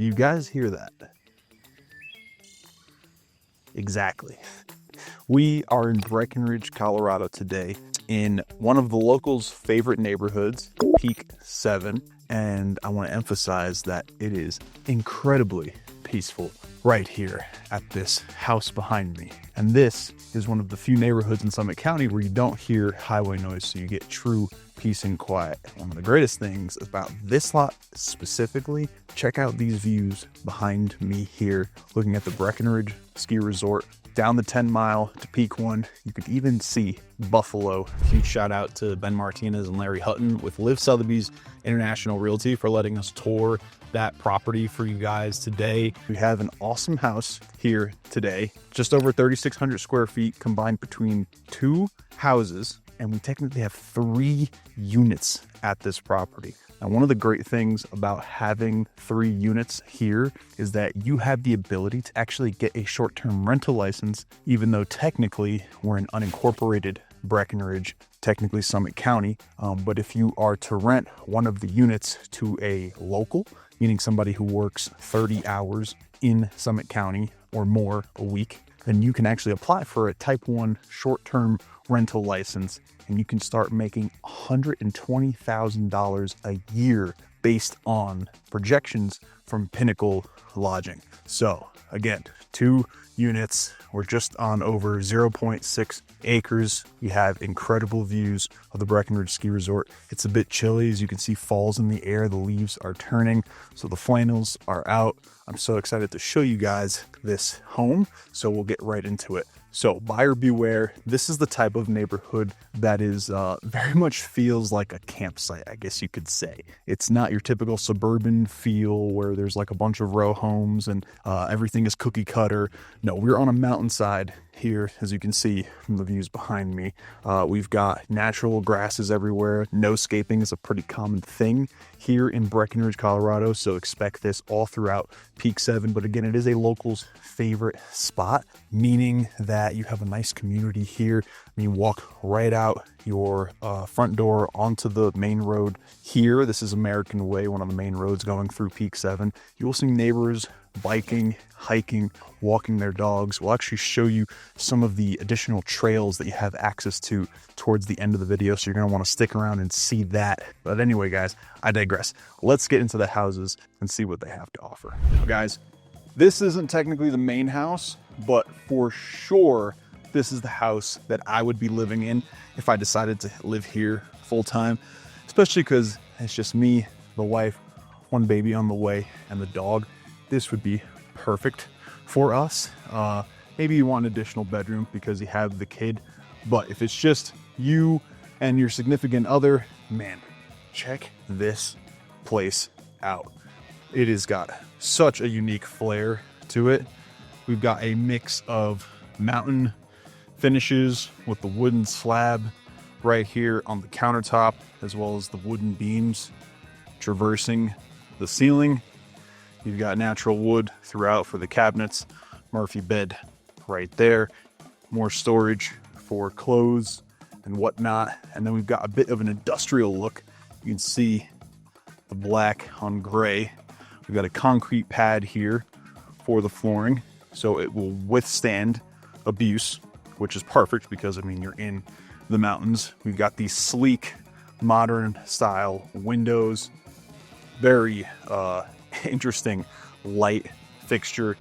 Do you guys hear that? Exactly. We are in Breckenridge, Colorado today in one of the locals' favorite neighborhoods, Peak 7. And I want to emphasize that it is incredibly peaceful right here at this house behind me. And this is one of the few neighborhoods in Summit County where you don't hear highway noise, so you get true peace and quiet. One of the greatest things about this lot specifically, check out these views behind me here, looking at the Breckenridge ski resort down the 10 mile to Peak 1. You can even see Buffalo. Huge shout out to Ben Martinez and Larry Hutton with Liv Sotheby's International Realty for letting us tour that property for you guys today. We have an awesome house here today, just over 3,600 square feet combined between two houses, and we technically have 3 units at this property. Now, one of the great things about having 3 units here is that you have the ability to actually get a short-term rental license, even though technically we're in unincorporated Breckenridge, technically Summit County. But if you are to rent one of the units to a local, meaning somebody who works 30 hours in Summit County or more a week, then you can actually apply for a Type 1 short-term rental license, and you can start making $120,000 a year based on projections from Pinnacle Lodging. So again, 2 units. We're just on over 0.6 acres. We have incredible views of the Breckenridge Ski Resort. It's a bit chilly. As you can see, fall's in the air. The leaves are turning, so the flannels are out. I'm so excited to show you guys this home, so we'll get right into it. So buyer beware. This is the type of neighborhood that is very much feels like a campsite, I guess you could say. It's not your typical suburban feel where there's like a bunch of row homes and everything is cookie cutter. No, we're on a mountainside here, as you can see from the views behind me. We've got natural grasses everywhere. No scaping is a pretty common thing here in Breckenridge, Colorado, so expect this all throughout Peak 7. But again, it is a local's favorite spot, meaning that you have a nice community here. I mean, walk right out your front door onto the main road here. This is American Way, one of the main roads going through Peak 7. You will see neighbors biking, hiking, walking their dogs. We'll actually show you some of the additional trails that you have access to towards the end of the video, so you're going to want to stick around and see that. But anyway, guys, I digress. Let's get into the houses and see what they have to offer. Now, guys, this isn't technically the main house, but for sure this is the house that I would be living in if I decided to live here full time, especially because it's just me, the wife, 1 baby on the way, and the dog. This would be perfect for us. Maybe you want an additional bedroom because you have the kid, but if it's just you and your significant other, man, check this place out. It has got such a unique flair to it. We've got a mix of mountain finishes with the wooden slab right here on the countertop, as well as the wooden beams traversing the ceiling. You've got natural wood throughout for the cabinets, Murphy bed right there, more storage for clothes and whatnot. And then we've got a bit of an industrial look. You can see the black on gray. We've got a concrete pad here for the flooring, so it will withstand abuse, which is perfect because, I mean, you're in the mountains. We've got these sleek, modern style windows. Very interesting light fixture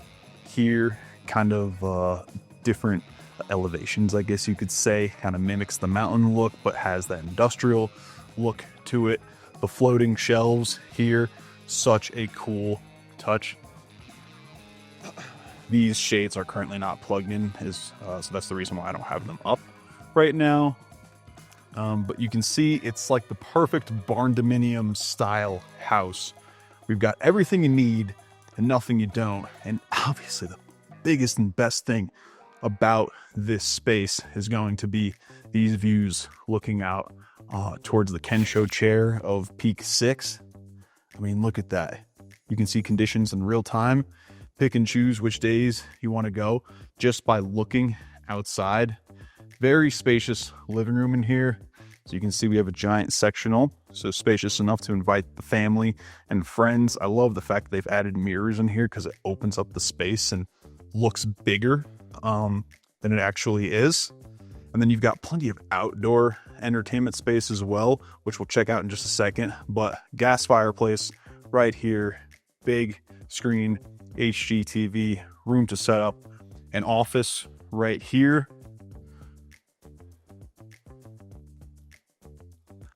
here, kind of different elevations, I guess you could say. Kind of mimics the mountain look, but has that industrial look to it. The floating shelves here, such a cool touch. These shades are currently not plugged in, so that's the reason why I don't have them up right now. But you can see it's like the perfect barn dominium style house. We've got everything you need and nothing you don't. And obviously the biggest and best thing about this space is going to be these views looking out towards the Kensho chair of Peak 6. I mean, look at that. You can see conditions in real time. Pick and choose which days you want to go just by looking outside. Very spacious living room in here. So you can see we have a giant sectional, so spacious enough to invite the family and friends. I love the fact that they've added mirrors in here because it opens up the space and looks bigger than it actually is. And then you've got plenty of outdoor entertainment space as well, which we'll check out in just a second. But gas fireplace right here, big screen, HGTV, room to set up an office right here.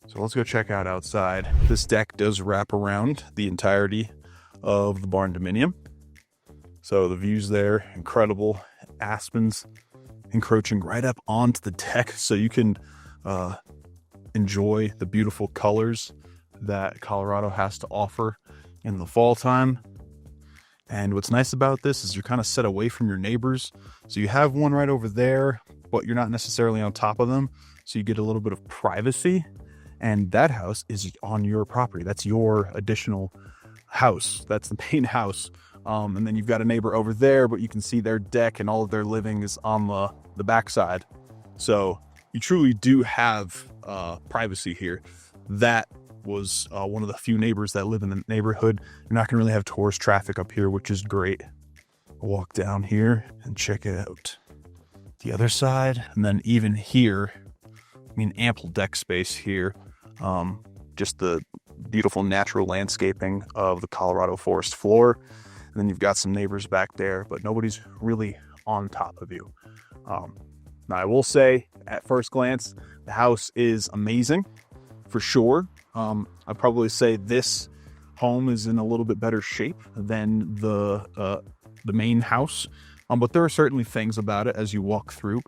So let's go check out outside. This deck does wrap around the entirety of the barn dominium. So the views there, incredible. Aspens encroaching right up onto the deck, so you can enjoy the beautiful colors that Colorado has to offer in the fall time. And what's nice about this is you're kind of set away from your neighbors. So you have one right over there, but you're not necessarily on top of them. So you get a little bit of privacy. And that house is on your property. That's your additional house. That's the main house. And then you've got a neighbor over there, but you can see their deck and all of their living is on the backside. So you truly do have privacy here. That was one of the few neighbors that live in the neighborhood. You're not gonna really have tourist traffic up here, which is great. I'll walk down here and check it out. The other side, and then even here, I mean, ample deck space here. Just the beautiful natural landscaping of the Colorado forest floor. And then you've got some neighbors back there, but nobody's really on top of you. Now I will say at first glance, the house is amazing for sure. I'd probably say this home is in a little bit better shape than the main house. But there are certainly things about it as you walk through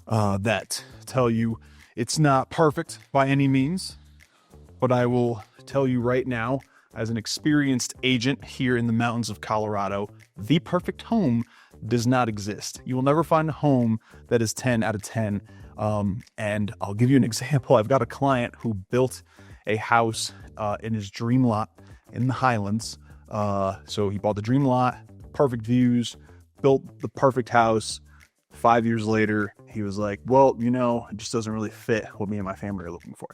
that tell you it's not perfect by any means. But I will tell you right now, as an experienced agent here in the mountains of Colorado, the perfect home does not exist. You will never find a home that is 10 out of 10. And I'll give you an example. I've got a client who built a house in his dream lot in the Highlands. So he bought the dream lot, perfect views, built the perfect house. 5 years later, he was like, well, you know, it just doesn't really fit what me and my family are looking for.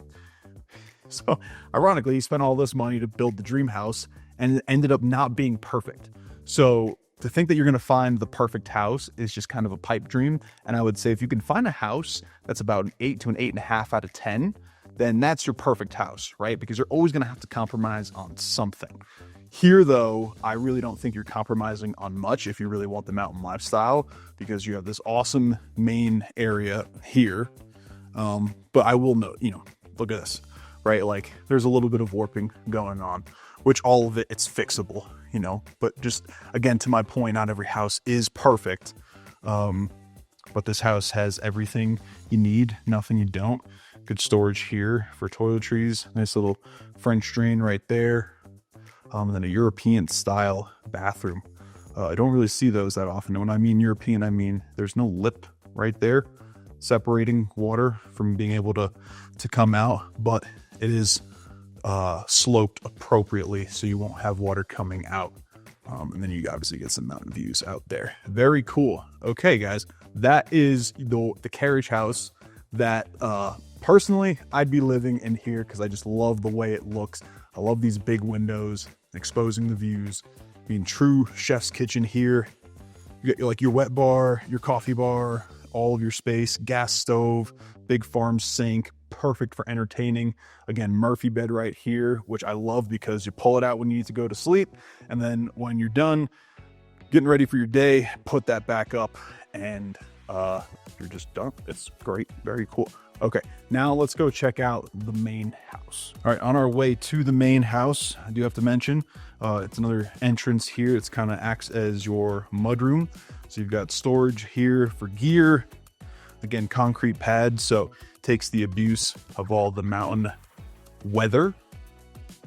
So ironically, he spent all this money to build the dream house and it ended up not being perfect. So to think that you're going to find the perfect house is just kind of a pipe dream. And I would say if you can find a house that's about an 8 to an 8.5 out of 10, then that's your perfect house, right? Because you're always going to have to compromise on something. Here, though, I really don't think you're compromising on much if you really want the mountain lifestyle, because you have this awesome main area here. But I will note, look at this. Right? Like there's a little bit of warping going on, which all of it's fixable, but just again, to my point, not every house is perfect. But this house has everything you need, nothing you don't. Good storage here for toiletries. Nice little French drain right there. And then a European style bathroom. I don't really see those that often. When I mean European, I mean there's no lip right there separating water from being able to come out, but it is sloped appropriately so you won't have water coming out. And then you obviously get some mountain views out there. Very cool. Okay, guys, that is the carriage house that personally I'd be living in here because I just love the way it looks. I love these big windows exposing the views. Being true chef's kitchen here. You got your wet bar, your coffee bar, all of your space, gas stove, big farm sink, perfect for entertaining. Again, Murphy bed right here, which I love because you pull it out when you need to go to sleep. And then when you're done getting ready for your day, put that back up and you're just done. It's great. Very cool. Okay, now let's go check out the main house. All right, on our way to the main house, I do have to mention, it's another entrance here. It's kind of acts as your mudroom. So you've got storage here for gear. Again, concrete pad, so takes the abuse of all the mountain weather.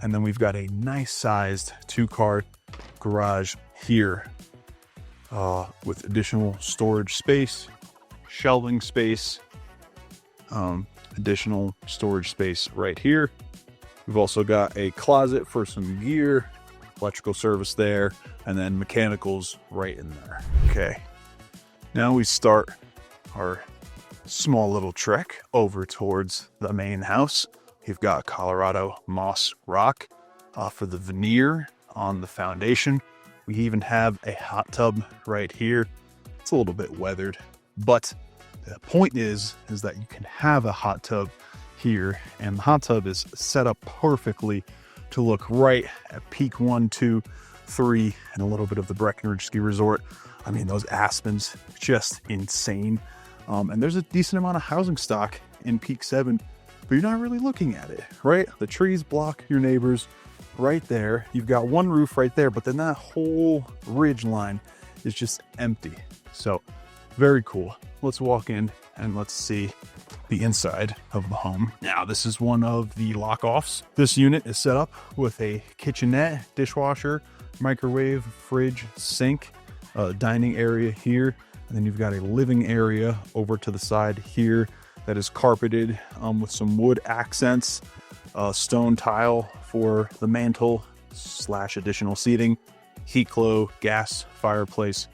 And then we've got a nice sized 2-car garage here with additional storage space, shelving space, additional storage space right here. We've also got a closet for some gear, electrical service there, and then mechanicals right in there. Okay, now we start our Small little trek over towards the main house. You've got Colorado moss rock for the veneer on the foundation. We even have a hot tub right here. It's a little bit weathered, but the point is that you can have a hot tub here, and the hot tub is set up perfectly to look right at peak 1, 2, 3, and a little bit of the Breckenridge ski resort. I mean, those aspens, just insane. And there's a decent amount of housing stock in peak 7, but you're not really looking at it, right? The trees block your neighbors right there. You've got one roof right there, but then that whole ridge line is just empty. So very cool. Let's walk in and let's see the inside of the home. Now, this is one of the lock-offs. This unit is set up with a kitchenette, dishwasher, microwave, fridge, sink, dining area here. And then you've got a living area over to the side here that is carpeted with some wood accents, stone tile for the mantle / additional seating, heat glow, gas, fireplace,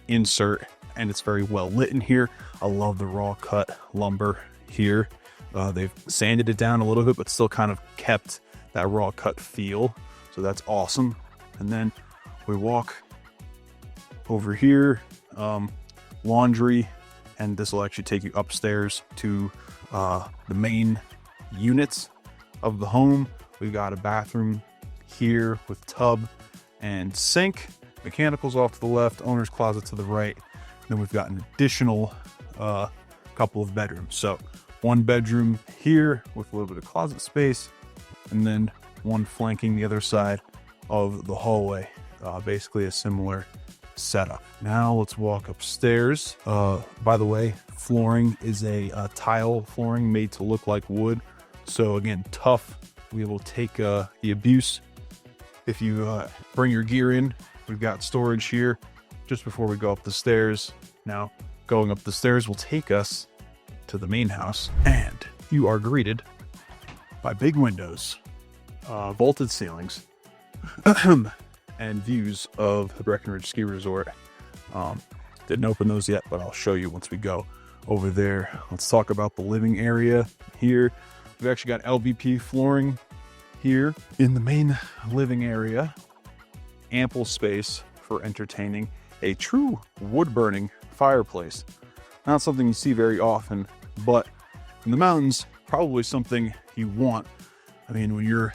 insert, and it's very well lit in here. I love the raw cut lumber here. They've sanded it down a little bit, but still kind of kept that raw cut feel. So that's awesome. And then we walk over here, laundry, and this will actually take you upstairs to the main units of the home. We've got a bathroom here with tub and sink, mechanicals off to the left, owner's closet to the right. Then we've got an additional couple of bedrooms. So one bedroom here with a little bit of closet space, and then one flanking the other side of the hallway. Basically a similar setup. Now let's walk upstairs. By the way, flooring is a tile flooring made to look like wood. So again, tough. We will take the abuse if you bring your gear in. We've got storage here just before we go up the stairs. Now, going up the stairs will take us to the main house, and you are greeted by big windows, vaulted ceilings, and views of the Breckenridge Ski Resort. Didn't open those yet, but I'll show you once we go over there. Let's talk about the living area here. We've actually got LVP flooring here in the main living area. Ample space for entertaining a true wood-burning fireplace. Not something you see very often, but in the mountains, probably something you want. I mean, when you're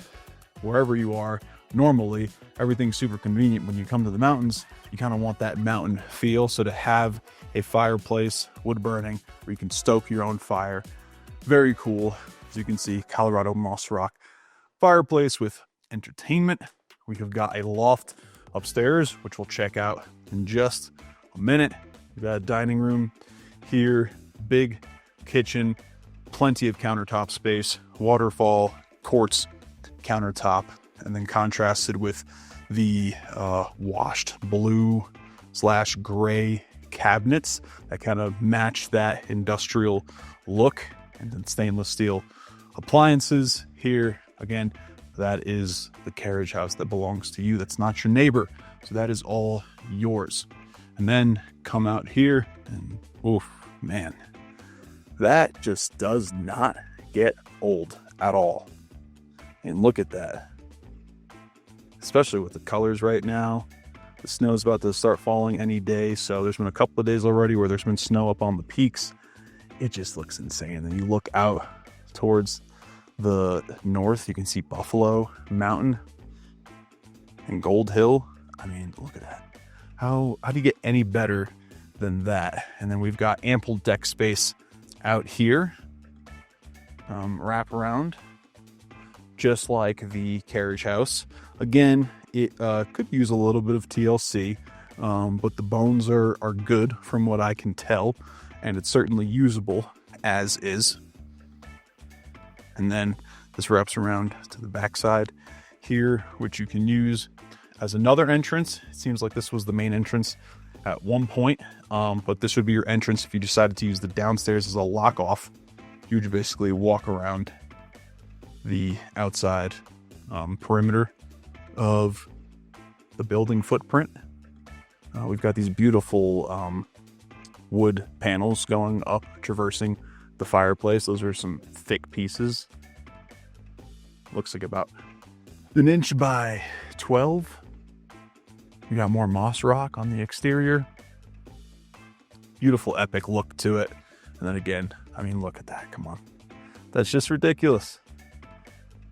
wherever you are, normally everything's super convenient. When you come to the mountains, you kind of want that mountain feel. So to have a fireplace, wood burning, where you can stoke your own fire, very cool. As you can see, Colorado moss rock fireplace with entertainment. We have got a loft upstairs, which we'll check out in just a minute. We've got a dining room here, big kitchen, plenty of countertop space, waterfall, quartz countertop, and then contrasted with the washed blue / gray cabinets that kind of match that industrial look, and then stainless steel appliances here. Again, that is the carriage house that belongs to you. That's not your neighbor. So that is all yours. And then come out here and, oof, man, that just does not get old at all. And look at that. Especially with the colors right now. The snow's about to start falling any day. So there's been a couple of days already where there's been snow up on the peaks. It just looks insane. And you look out towards the north, you can see Buffalo Mountain and Gold Hill. I mean, look at that. How do you get any better than that? And then we've got ample deck space out here. Wrap around, just like the carriage house. Again, it could use a little bit of TLC, but the bones are good from what I can tell, and it's certainly usable as is. And then this wraps around to the backside here, which you can use as another entrance. It seems like this was the main entrance at one point, but this would be your entrance if you decided to use the downstairs as a lock off. You would basically walk around the outside perimeter of the building footprint. We've got these beautiful wood panels going up, traversing the fireplace. Those are some thick pieces. Looks like about an inch by 12. You got more moss rock on the exterior. Beautiful, epic look to it. And then again, I mean, look at that. Come on. That's just ridiculous.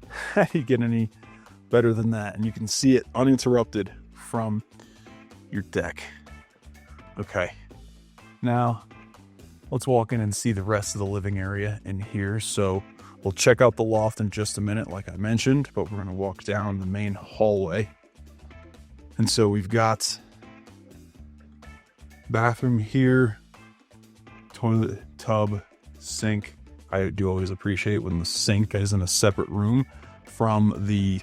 How do you get any better than that? And you can see it uninterrupted from your deck. Okay. Now, let's walk in and see the rest of the living area in here. So we'll check out the loft in just a minute, like I mentioned, but we're going to walk down the main hallway. And so we've got bathroom here, toilet, tub, sink. I do always appreciate when the sink is in a separate room from the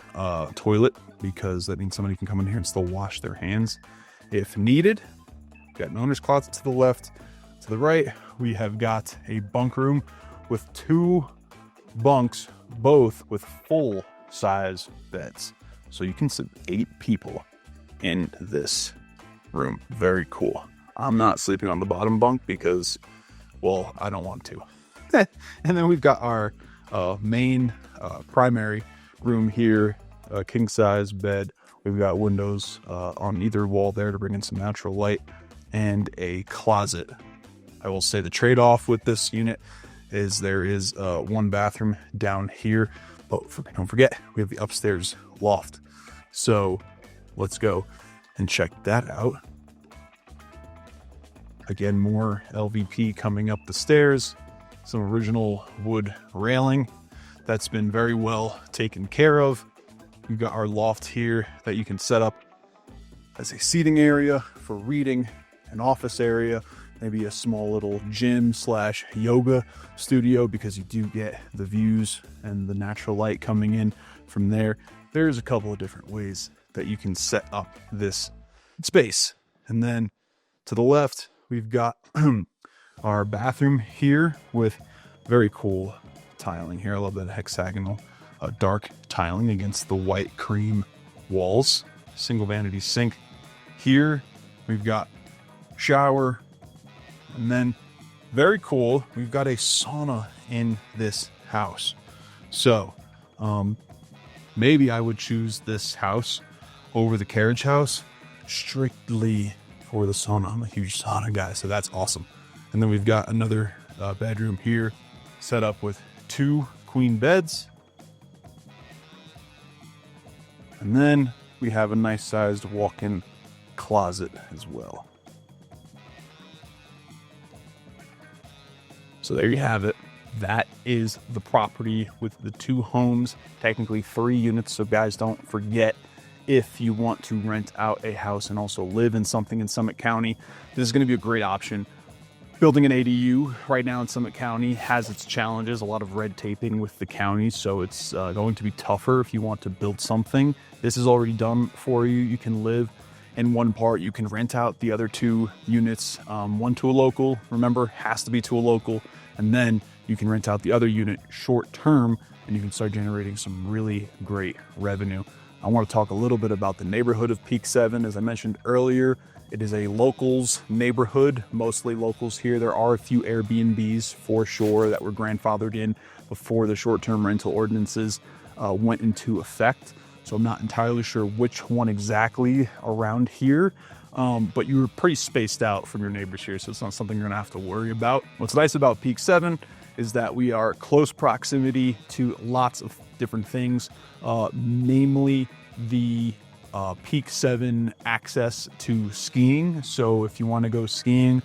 toilet, because that means somebody can come in here and still wash their hands if needed. Got an owner's closet to the left. To the right, we have got a bunk room with 2 bunks, both with full size beds. So you can sit 8 people in this room. Very cool. I'm not sleeping on the bottom bunk because, well, I don't want to. And then we've got our main primary room here, a king size bed. We've got windows on either wall there to bring in some natural light, and a closet. I will say the trade-off with this unit is there is 1 bathroom down here, but don't forget, we have the upstairs loft. So let's go and check that out. Again, more LVP coming up the stairs. Some original wood railing that's been very well taken care of. We've got our loft here that you can set up as a seating area for reading, an office area, maybe a small little gym / yoga studio, because you do get the views and the natural light coming in from there. There's a couple of different ways that you can set up this space. And then to the left, we've got our bathroom here with very cool tiling here. I love that hexagonal dark tiling against the white cream walls. Single vanity sink here. We've got shower, and then very cool, we've got a sauna in this house. So maybe I would choose this house over the Carriage house strictly for the sauna. I'm a huge sauna guy, so that's awesome. And then we've got another bedroom here set up with 2 queen beds. And then we have a nice sized walk-in closet as well. So there you have it. That is the property with the 2 homes, technically 3 units. So guys, don't forget, if you want to rent out a house and also live in something in Summit County, this is going to be a great option. Building an ADU right now in Summit County has its challenges, a lot of red taping with the county, so it's going to be tougher if you want to build something. This is already done for you. You can live in one part, you can rent out the other 2 units, one to a local, remember, has to be to a local, and then you can rent out the other unit short term, and you can start generating some really great revenue. I want to talk a little bit about the neighborhood of Peak 7. As I mentioned earlier, it is a locals neighborhood, mostly locals here. There are a few Airbnbs for sure that were grandfathered in before the short-term rental ordinances went into effect. So I'm not entirely sure which one exactly around here, but you were pretty spaced out from your neighbors here, so it's not something you're gonna have to worry about. What's nice about Peak 7 is that we are close proximity to lots of different things, namely the Peak 7 access to skiing. So if you want to go skiing,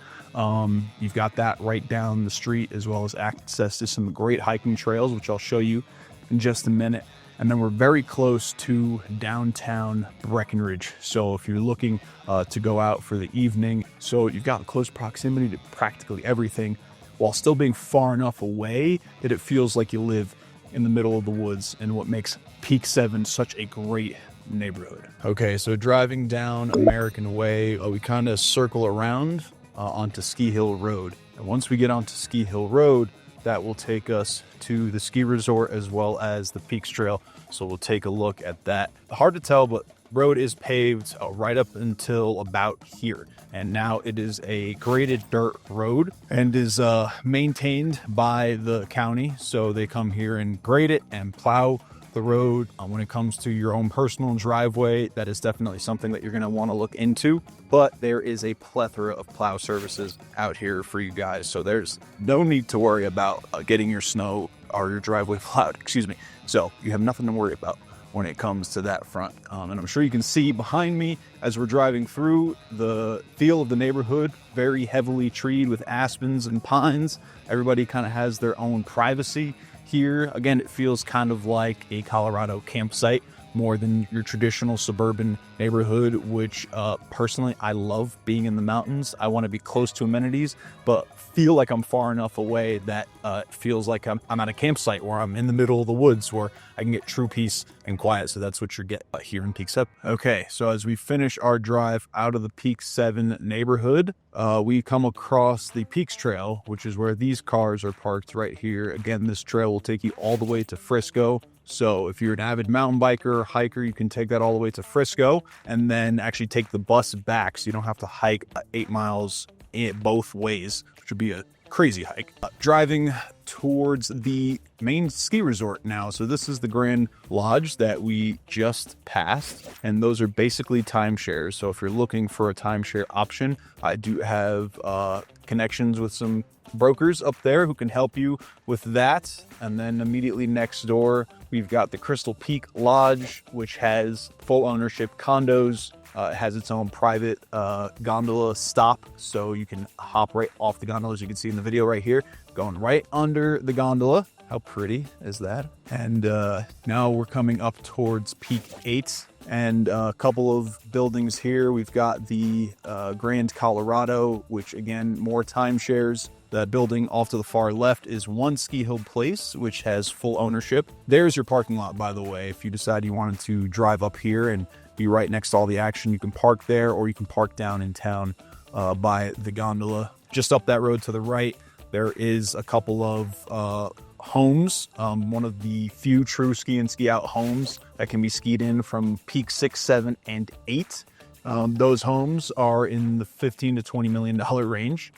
you've got that right down the street, as well as access to some great hiking trails, which I'll show you in just a minute. And then we're very close to downtown Breckenridge. So if you're looking to go out for the evening, so you've got close proximity to practically everything, while still being far enough away that it feels like you live in the middle of the woods, and what makes Peak 7 such a great neighborhood. Okay, so driving down American Way, we kind of circle around onto Ski Hill Road. And once we get onto Ski Hill Road, that will take us to the ski resort as well as the Peaks Trail. So we'll take a look at that. Hard to tell, but road is paved right up until about here. And now it is a graded dirt road and is maintained by the county. So they come here and grade it and plow the road. When it comes to your own personal driveway, that is definitely something that you're going to want to look into. But there is a plethora of plow services out here for you guys. So there's no need to worry about getting your snow or your driveway plowed, So you have nothing to worry about when it comes to that front. And I'm sure you can see behind me as we're driving through the feel of the neighborhood, very heavily treed with aspens and pines. Everybody kind of has their own privacy here. Again, it feels kind of like a Colorado campsite more than your traditional suburban neighborhood, which personally, I love being in the mountains. I want to be close to amenities, but feel like I'm far enough away that it feels like I'm at a campsite where I'm in the middle of the woods where I can get true peace and quiet. So that's what you get here in Peak 7. Okay, so as we finish our drive out of the Peak 7 neighborhood, we come across the Peaks Trail, which is where these cars are parked right here. Again, this trail will take you all the way to Frisco. So if you're an avid mountain biker or hiker, you can take that all the way to Frisco and then actually take the bus back. So you don't have to hike 8 miles both ways, which would be a crazy hike. Driving towards the main ski resort now. So this is the Grand Lodge that we just passed, and those are basically timeshares. So if you're looking for a timeshare option, I do have connections with some brokers up there who can help you with that. And then immediately next door, we've got the Crystal Peak Lodge, which has full ownership condos. It has its own private gondola stop, so you can hop right off the gondola, as you can see in the video right here, going right under the gondola. How pretty is that? And now we're coming up towards Peak 8, and a couple of buildings here. We've got the Grand Colorado, which again, more timeshares. That building off to the far left is One Ski Hill Place, which has full ownership. There's your parking lot, by the way. If you decide you wanted to drive up here and be right next to all the action, you can park there, or you can park down in town by the gondola. Just up that road to the right, there is a couple of homes, one of the few true ski in, ski out homes that can be skied in from Peak 6, 7, and 8. Those homes are in the $15 to $20 million range.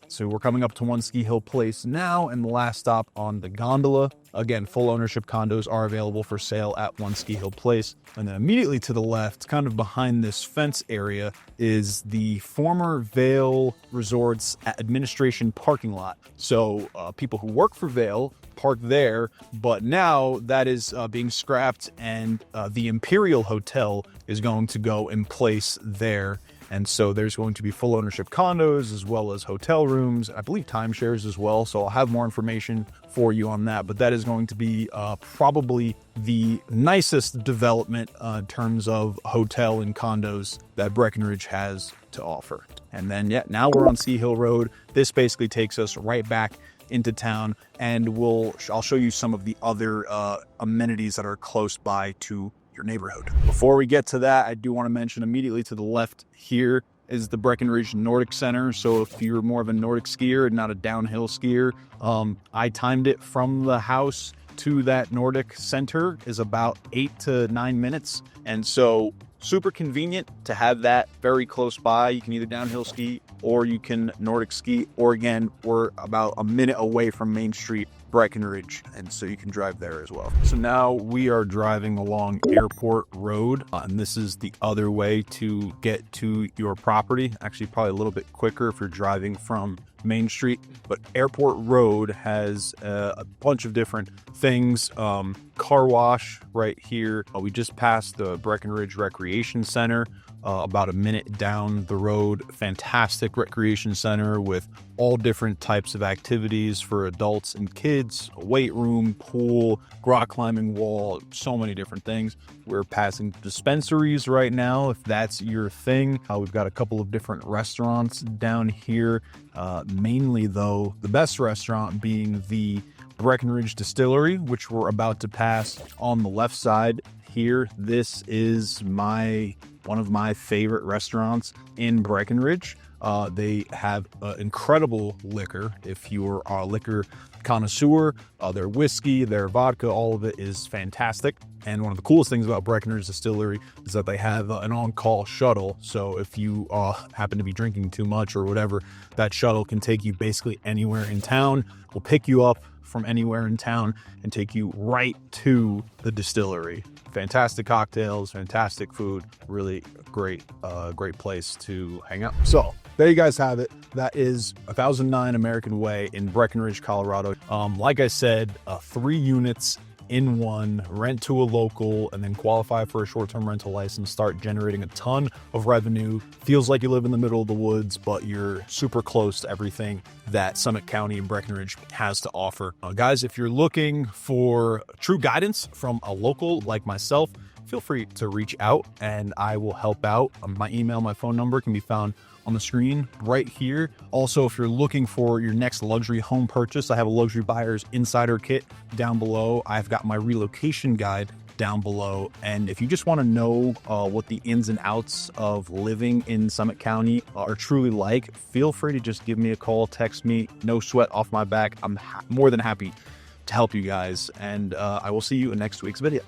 So we're coming up to One Ski Hill Place now, and the last stop on the gondola. Again, full ownership condos are available for sale at One Ski Hill Place. And then immediately to the left, kind of behind this fence area, is the former Vail Resorts administration parking lot. So people who work for Vail park there, but now that is being scrapped, and the Imperial Hotel is going to go in place there. And so there's going to be full ownership condos as well as hotel rooms, I believe timeshares as well. So I'll have more information for you on that. But that is going to be probably the nicest development in terms of hotel and condos that Breckenridge has to offer. And then, now we're on Sea Hill Road. This basically takes us right back into town, and I'll show you some of the other amenities that are close by to your neighborhood. Before we get to that, I do want to mention immediately to the left here is the Breckenridge Nordic Center. So if you're more of a Nordic skier and not a downhill skier, I timed it from the house to that Nordic Center is about 8 to 9 minutes. And so super convenient to have that very close by. You can either downhill ski or you can Nordic ski, or again, we're about a minute away from Main Street, Breckenridge, and so you can drive there as well. So now we are driving along Airport Road, and this is the other way to get to your property. Actually, probably a little bit quicker if you're driving from Main Street, but Airport Road has a bunch of different things. Car wash right here. We just passed the Breckenridge Recreation Center. About a minute down the road. Fantastic recreation center with all different types of activities for adults and kids, a weight room, pool, rock climbing wall, so many different things. We're passing dispensaries right now, if that's your thing. We've got a couple of different restaurants down here. Mainly though, the best restaurant being the Breckenridge Distillery, which we're about to pass on the left side here. This is my one of my favorite restaurants in Breckenridge. They have incredible liquor. If you're a liquor connoisseur, their whiskey, their vodka, all of it is fantastic. And one of the coolest things about Breckenridge Distillery is that they have an on-call shuttle. So if you happen to be drinking too much or whatever, that shuttle can take you basically anywhere in town. Will pick you up from anywhere in town and take you right to the distillery. Fantastic cocktails, fantastic food, really great place to hang out. So there you guys have it. That is 1009 American Way in Breckenridge, Colorado. Like I said, 3 units in one, rent to a local, and then qualify for a short-term rental license, start generating a ton of revenue. Feels like you live in the middle of the woods, but you're super close to everything that Summit County and Breckenridge has to offer. Guys, if you're looking for true guidance from a local like myself, feel free to reach out and I will help out. My email, my phone number can be found on the screen right here. Also, if you're looking for your next luxury home purchase, I have a luxury buyer's insider kit down below. I've got my relocation guide down below. And if you just want to know what the ins and outs of living in Summit County are truly like, feel free to just give me a call, text me, no sweat off my back. I'm more than happy to help you guys. And I will see you in next week's video.